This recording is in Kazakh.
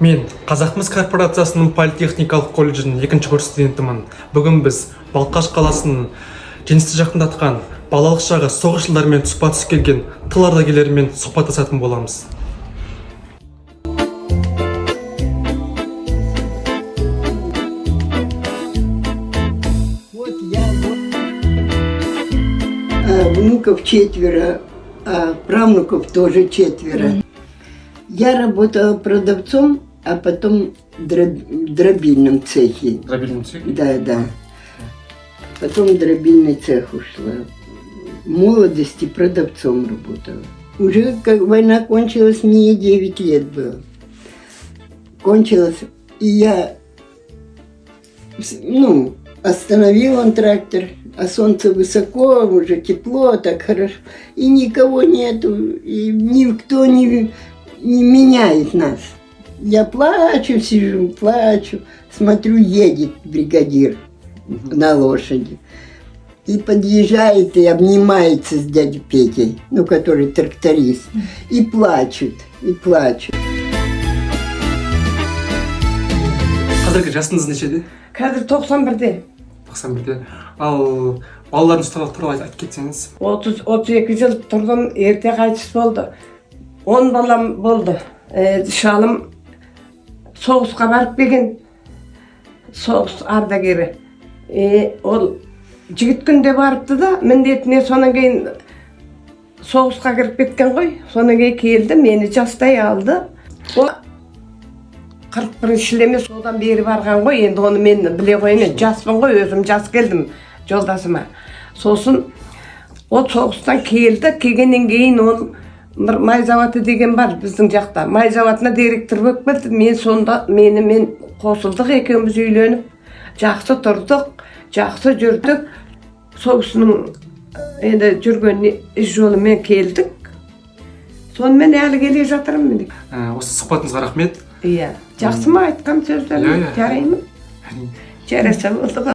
Мен Қазақмыс корпорациясының политехникалық колледжінің 2-ші курс студентімін. Бүгін біз Балқаш қаласының жеңісті жақындатқан балалық шағы соғыс жылдарымен тұспа-тұс келген тыл ардагерлерімен сұхбаттасатын боламыз. Внуков 4, а правнуков тоже 4. Я работала продавцом, а потом в дробильном цехе. Дробильном цехе? Да. Потом в дробильный цех ушла. В молодости продавцом работала. Уже как война кончилась, мне 9 лет было. Кончилась, и я, остановил он трактор, а солнце высоко, уже тепло, так хорошо, и никого нету, и никто не меняет нас. Я плачу, сижу, плачу, смотрю, едет бригадир на лошади. И подъезжает и обнимается с дядей Петей, который тракторист, и плачут, и плачут. Қазіргі жасыңыз нешеде? Қазір 91-де. 91-де. Ал балаларыңыз туралы айтып кетсеңіз. 32 жыл тұрдым, ерте қайтыс болды. 10 балам болды. Шалым соғысқа барып келген. Соғыс ардагері. Ол жігіт күнде барыпты да, міндетіне сонан кейін соғысқа кіріп кеткен ғой. Сонан кейін келді, мені жастай алды. Ол 41-ші емес, одан бері барған ғой. Енді оны мен біле қойын, жаспын ғой, өзім жас келдім жолдасыма. Сосын ол соғыстан келді, келгеннен кейін ол бір май заводы деген бар біздің жақта. Май заводына директор болып келді. Мен сонда мен қосылдық, екеуміз үйленіп, жақсы тұрдық, жақсы жүрдік. Соғысының енді жүрген жолымен келдік. Сонымен әлі келе жатырмын. Осы сұхбатыңызға рахмет. Иә, жақсы ма айтқан сөздерім? Жарай ма? Жараса болды